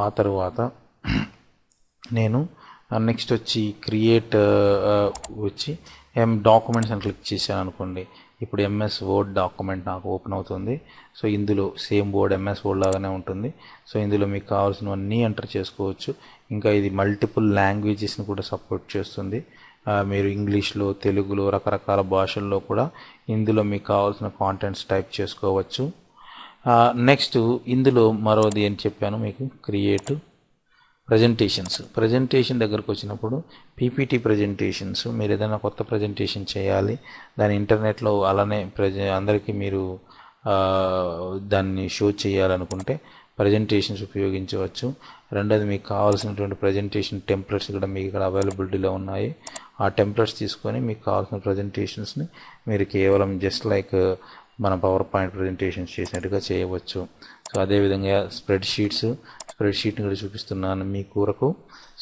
ఆ తర్వాత నేను నెక్స్ట్ వచ్చి క్రియేట్ వచ్చి డాక్యుమెంట్స్ అని క్లిక్ చేశాను అనుకోండి. ఇప్పుడు ఎంఎస్ వర్డ్ డాక్యుమెంట్ నాకు ఓపెన్ అవుతుంది. సో ఇందులో సేమ్ వర్డ్ ఎంఎస్ వర్డ్ లాగానే ఉంటుంది. సో ఇందులో మీకు కావాల్సినవన్నీ ఎంటర్ చేసుకోవచ్చు. ఇంకా ఇది మల్టిపుల్ లాంగ్వేజెస్ని కూడా సపోర్ట్ చేస్తుంది. మీరు ఇంగ్లీష్లో, తెలుగులో, రకరకాల భాషల్లో కూడా ఇందులో మీకు కావాల్సిన కాంటెంట్స్ టైప్ చేసుకోవచ్చు. నెక్స్ట్ ఇందులో మరోది ఏం చెప్పాను మీకు, క్రియేట్ ప్రజెంటేషన్ దగ్గరకు వచ్చినప్పుడు పీపీటీ ప్రజెంటేషన్స్, మీరు ఏదైనా కొత్త ప్రజెంటేషన్ చేయాలి, దాని ఇంటర్నెట్లో అలానే అందరికీ మీరు దాన్ని షో చేయాలనుకుంటే ప్రజెంటేషన్స్ ఉపయోగించవచ్చు. రెండోది మీకు కావాల్సినటువంటి ప్రజెంటేషన్ టెంప్లెట్స్ కూడా మీకు ఇక్కడ అవైలబిలిటీలో ఉన్నాయి. ఆ టెంప్లెట్స్ తీసుకొని మీకు కావాల్సిన ప్రజెంటేషన్స్ని మీరు కేవలం జస్ట్ లైక్ మన పవర్ పాయింట్ ప్రజెంటేషన్స్ చేసినట్టుగా చేయవచ్చు. సో అదేవిధంగా స్ప్రెడ్ షీట్ని కూడా చూపిస్తున్నాను మీ కొరకు.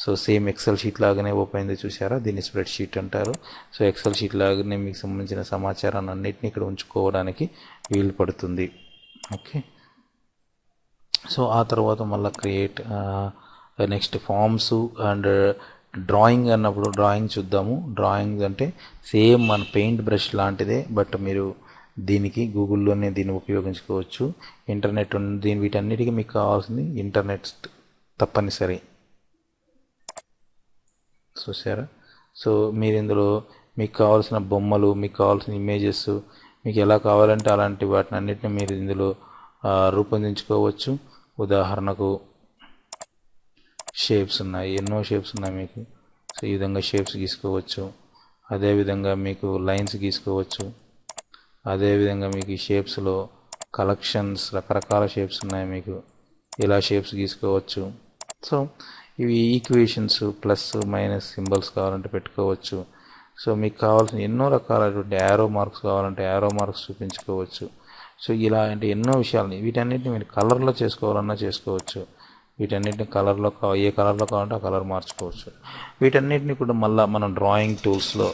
సో సేమ్ ఎక్సెల్ షీట్ లాగానే ఓపెన్ అయింది, చూసారా? దీన్ని స్ప్రెడ్ షీట్ అంటారు. సో ఎక్సెల్ షీట్ లాగానే మీకు సంబంధించిన సమాచారాన్ని అన్నింటినీ ఇక్కడ ఉంచుకోవడానికి వీలు పడుతుంది. ఓకే. సో ఆ తర్వాత మళ్ళీ create next forms and drawing అన్నప్పుడు డ్రాయింగ్ చూద్దాము. డ్రాయింగ్ అంటే సేమ్ మన పెయింట్ బ్రష్ లాంటిదే, బట్ మీరు దీనికి గూగుల్లోనే దీన్ని ఉపయోగించుకోవచ్చు. ఇంటర్నెట్ వీటన్నిటికీ మీకు కావాల్సింది ఇంటర్నెట్ తప్పనిసరి. చూసారా? సో మీరు ఇందులో మీకు కావాల్సిన బొమ్మలు, మీకు కావాల్సిన ఇమేజెస్, మీకు ఎలా కావాలంటే అలాంటి వాటిని అన్నిటిని మీరు ఇందులో రూపొందించుకోవచ్చు. ఉదాహరణకు షేప్స్ ఉన్నాయి, ఎన్నో షేప్స్ ఉన్నాయి మీకు. సో ఈ విధంగా షేప్స్ గీసుకోవచ్చు. అదేవిధంగా మీకు లైన్స్ గీసుకోవచ్చు. అదేవిధంగా మీకు ఈ షేప్స్లో కలెక్షన్స్, రకరకాల షేప్స్ ఉన్నాయి మీకు, ఇలా షేప్స్ గీసుకోవచ్చు. సో ఇవి ఈక్వేషన్స్, ప్లస్ మైనస్ సింబల్స్ కావాలంటే పెట్టుకోవచ్చు. సో మీకు కావాల్సిన ఎన్నో రకాలైనటువంటి యారో మార్క్స్ కావాలంటే యారో మార్క్స్ చూపించుకోవచ్చు. సో ఇలాంటి ఎన్నో విషయాలని వీటన్నిటిని మీరు కలర్లో చేసుకోవాలన్నా చేసుకోవచ్చు. వీటన్నిటిని కలర్లో ఏ కలర్లో కావాలంటే ఆ కలర్ మార్చుకోవచ్చు. వీటన్నిటిని కూడా మళ్ళీ మనం డ్రాయింగ్ టూల్స్లో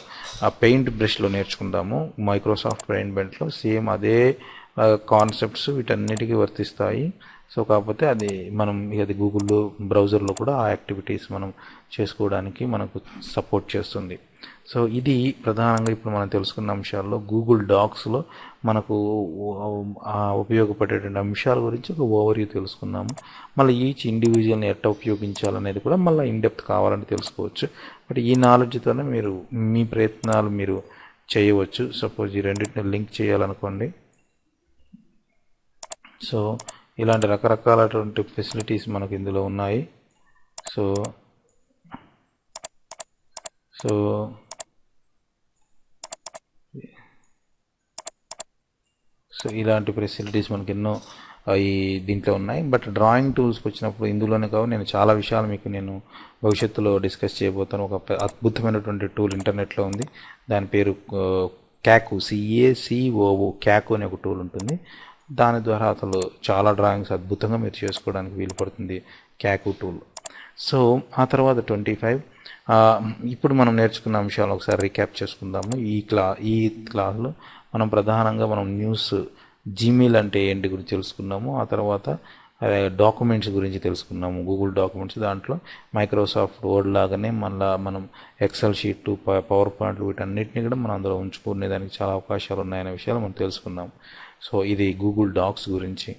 ఆ పెయింట్ బ్రష్లో నేర్చుకుంటాము. మైక్రోసాఫ్ట్ పెయింట్లో సేమ్ అదే కాన్సెప్ట్స్ వీటన్నిటికీ వర్తిస్తాయి. సో కాకపోతే అది గూగుల్లో బ్రౌజర్లో కూడా ఆ యాక్టివిటీస్ మనం చేసుకోవడానికి మనకు సపోర్ట్ చేస్తుంది. సో ఇది ప్రధానంగా ఇప్పుడు మనం తెలుసుకున్న అంశాల్లో గూగుల్ డాక్స్లో మనకు ఉపయోగపడేటువంటి అంశాల గురించి ఒక ఓవర్వ్యూ తెలుసుకున్నాము. మళ్ళీ ఈచ్ ఇండివిజువల్ని ఎట్లా ఉపయోగించాలనేది కూడా మళ్ళీ ఇన్డెప్త్ కావాలని తెలుసుకోవచ్చు. బట్ ఈ నాలెడ్జ్తోనే మీరు మీ ప్రయత్నాలు మీరు చేయవచ్చు. సపోజ్ ఈ రెండింటిని లింక్ చేయాలనుకోండి. సో ఇలాంటి రకరకాలటువంటి ఫెసిలిటీస్ మనకు ఇందులో ఉన్నాయి. సో ఇలాంటి ఫెసిలిటీస్ మనకి ఎన్నో దీంట్లో ఉన్నాయి. బట్ డ్రాయింగ్ టూల్స్కి వచ్చినప్పుడు ఇందులోనే కావు, నేను చాలా విషయాలు మీకు నేను భవిష్యత్తులో డిస్కస్ చేయబోతాను. ఒక అద్భుతమైనటువంటి టూల్ ఇంటర్నెట్లో ఉంది, దాని పేరు క్యాకు, CACOO క్యాకు అనే ఒక టూల్ ఉంటుంది. దాని ద్వారా అసలు చాలా డ్రాయింగ్స్ అద్భుతంగా మీరు చేసుకోవడానికి వీలు పడుతుంది క్యాకు టూల్. సో ఆ తర్వాత 25 ఇప్పుడు మనం నేర్చుకున్న అంశాలు ఒకసారి రీక్యాప్ చేసుకుందాము. ఈ క్లాస్లో మనం ప్రధానంగా న్యూస్, జీమెయిల్ అంటే ఏంటి గురించి తెలుసుకున్నాము. ఆ తర్వాత డాక్యుమెంట్స్ గురించి తెలుసుకున్నాము, గూగుల్ డాక్యుమెంట్స్. దాంట్లో మైక్రోసాఫ్ట్ వర్డ్ లాగానే మళ్ళీ మనం ఎక్సెల్ షీట్, పవర్ పాయింట్లు వీటన్నిటిని కూడా మనం అందులో ఉంచుకునే దానికి చాలా అవకాశాలు ఉన్నాయనే విషయాలు మనం తెలుసుకున్నాము. సో ఇది గూగుల్ డాక్స్ గురించి.